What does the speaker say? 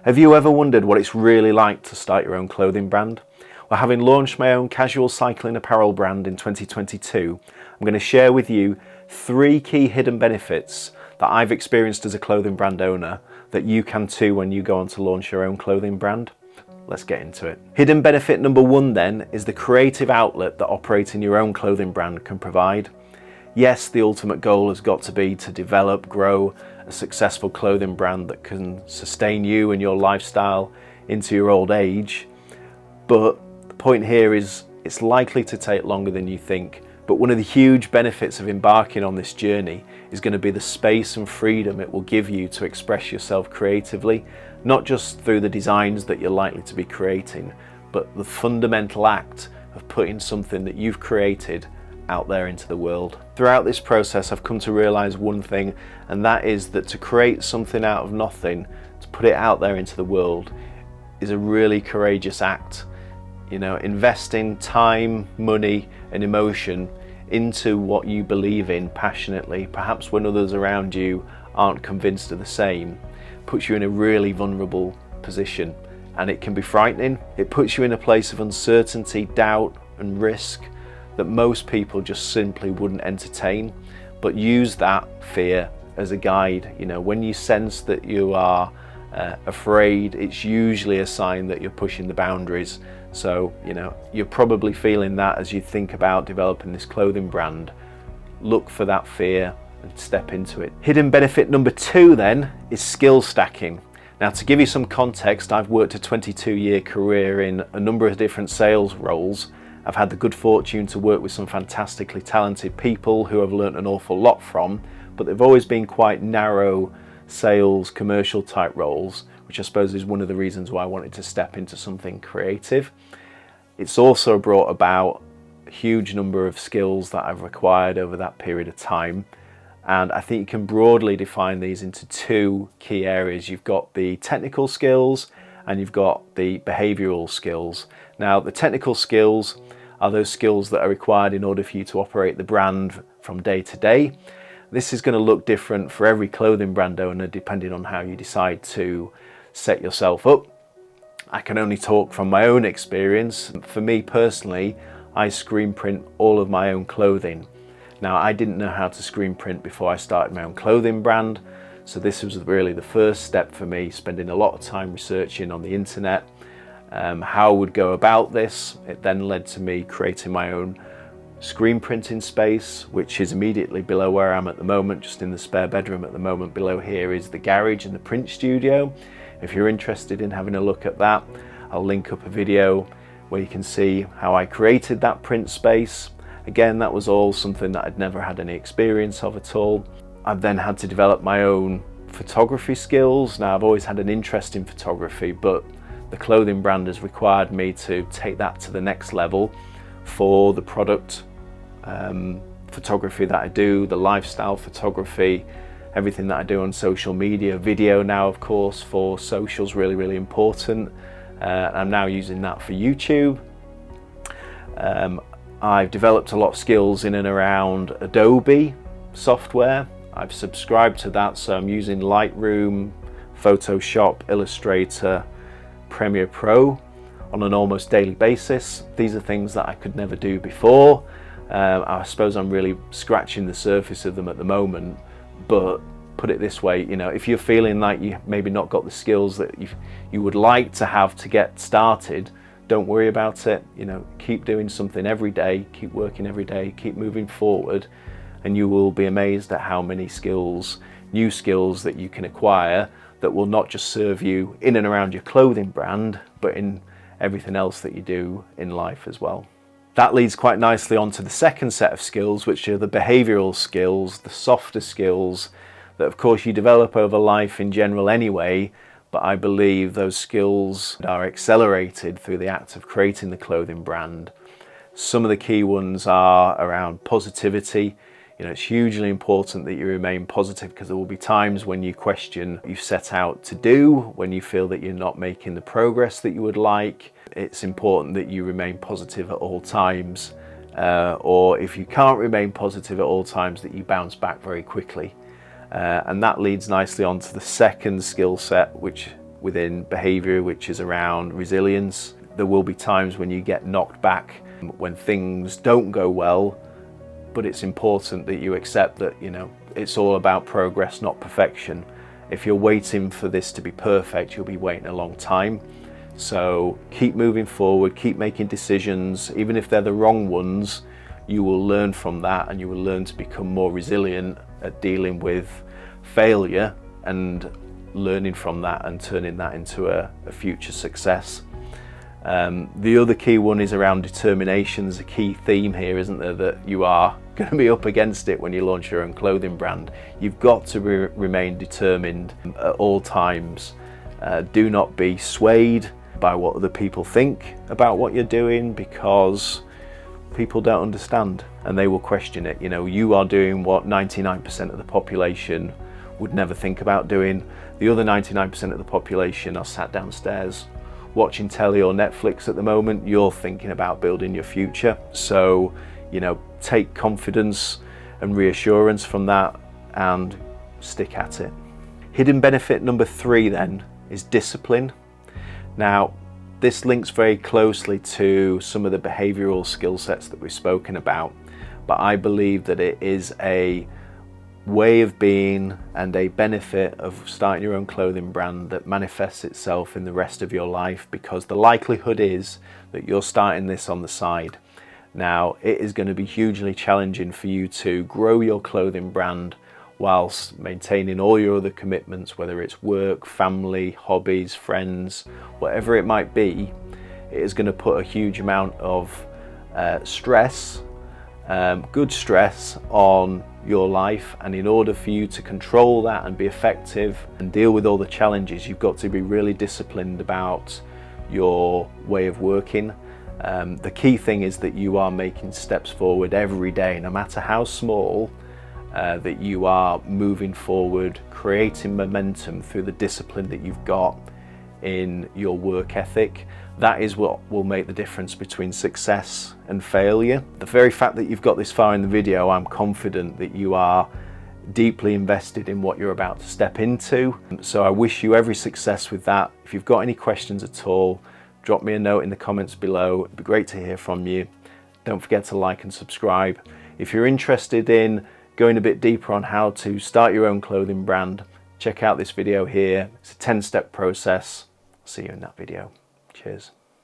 Have you ever wondered what it's really like to start your own clothing brand? Well, having launched my own casual cycling apparel brand in 2022, I'm going to share with you 3 key hidden benefits that I've experienced as a clothing brand owner that you can too when you go on to launch your own clothing brand. Let's get into it. Hidden benefit number 1 then is the creative outlet that operating your own clothing brand can provide. Yes, the ultimate goal has got to be to develop, grow a successful clothing brand that can sustain you and your lifestyle into your old age. But the point here is it's likely to take longer than you think. But one of the huge benefits of embarking on this journey is going to be the space and freedom it will give you to express yourself creatively, not just through the designs that you're likely to be creating, but the fundamental act of putting something that you've created out there into the world. Throughout this process, I've come to realize one thing, and that is that to create something out of nothing, to put it out there into the world, is a really courageous act. You know, investing time, money, and emotion into what you believe in passionately, perhaps when others around you aren't convinced of the same, puts you in a really vulnerable position, and it can be frightening. It puts you in a place of uncertainty, doubt, and risk that most people just simply wouldn't entertain. But use that fear as a guide. You know, when you sense that you are afraid, it's usually a sign that you're pushing the boundaries. So, you know, you're probably feeling that as you think about developing this clothing brand. Look for that fear and step into it. Hidden benefit number 2 then is skill stacking. Now, to give you some context, I've worked a 22-year career in a number of different sales roles. I've had the good fortune to work with some fantastically talented people who I've learnt an awful lot from, but they've always been quite narrow sales, commercial type roles, which I suppose is one of the reasons why I wanted to step into something creative. It's also brought about a huge number of skills that I've acquired over that period of time. And I think you can broadly define these into 2 key areas. You've got the technical skills and you've got the behavioral skills. Now, the technical skills are those skills that are required in order for you to operate the brand from day to day. This is going to look different for every clothing brand owner depending on how you decide to set yourself up. I can only talk from my own experience. For me personally, I screen print all of my own clothing. Now, I didn't know how to screen print before I started my own clothing brand, so this was really the first step for me, spending a lot of time researching on the internet how I would go about this. It then led to me creating my own screen printing space, which is immediately below where I am at the moment, just in the spare bedroom at the moment. Below here is the garage and the print studio. If you're interested in having a look at that, I'll link up a video where you can see how I created that print space. Again, that was all something that I'd never had any experience of at all. I've then had to develop my own photography skills. Now, I've always had an interest in photography, but the clothing brand has required me to take that to the next level for the product photography that I do, the lifestyle photography, everything that I do on social media. Video now, of course, for socials, really, really important. I'm now using that for YouTube. I've developed a lot of skills in and around Adobe software. I've subscribed to that, so I'm using Lightroom, Photoshop, Illustrator, Premiere Pro on an almost daily basis. These are things that I could never do before. I suppose I'm really scratching the surface of them at the moment, but put it this way, you know, if you're feeling like you maybe not got the skills that you would like to have to get started, don't worry about it. You know, keep doing something every day, keep working every day, keep moving forward, and you will be amazed at how many skills, new skills that you can acquire that will not just serve you in and around your clothing brand, but in everything else that you do in life as well. That leads quite nicely onto the second set of skills, which are the behavioral skills, the softer skills that of course you develop over life in general anyway, but I believe those skills are accelerated through the act of creating the clothing brand. Some of the key ones are around positivity. You know, it's hugely important that you remain positive, because there will be times when you question what you've set out to do, when you feel that you're not making the progress that you would like. It's important that you remain positive at all times, or if you can't remain positive at all times, that you bounce back very quickly. And that leads nicely on to the second skill set, which within behaviour, which is around resilience. There will be times when you get knocked back, when things don't go well, but it's important that you accept that, you know, it's all about progress, not perfection. If you're waiting for this to be perfect, you'll be waiting a long time. So keep moving forward, keep making decisions. Even if they're the wrong ones, you will learn from that, and you will learn to become more resilient at dealing with failure and learning from that and turning that into a future success. The other key one is around determination. There's a key theme here, isn't there, that you are going to be up against it when you launch your own clothing brand. You've got to remain determined at all times. Do not be swayed by what other people think about what you're doing, because people don't understand and they will question it. You know, you are doing what 99% of the population would never think about doing. The other 99% of the population are sat downstairs watching telly or Netflix at the moment. You're thinking about building your future. So, you know, take confidence and reassurance from that and stick at it. Hidden benefit number 3 then is discipline. Now, this links very closely to some of the behavioural skill sets that we've spoken about, but I believe that it is a way of being and a benefit of starting your own clothing brand that manifests itself in the rest of your life, because the likelihood is that you're starting this on the side. Now, it is going to be hugely challenging for you to grow your clothing brand whilst maintaining all your other commitments, whether it's work, family, hobbies, friends, whatever it might be. It is going to put a huge amount of stress, good stress, on your life, and in order for you to control that and be effective and deal with all the challenges, you've got to be really disciplined about your way of working. The key thing is that you are making steps forward every day, no matter how small, that you are moving forward, creating momentum through the discipline that you've got in your work ethic. That is what will make the difference between success and failure. The very fact that you've got this far in the video, I'm confident that you are deeply invested in what you're about to step into. So I wish you every success with that. If you've got any questions at all, drop me a note in the comments below. It'd be great to hear from you. Don't forget to like and subscribe. If you're interested in going a bit deeper on how to start your own clothing brand, check out this video here. It's a 10-step process. See you in that video. Cheers.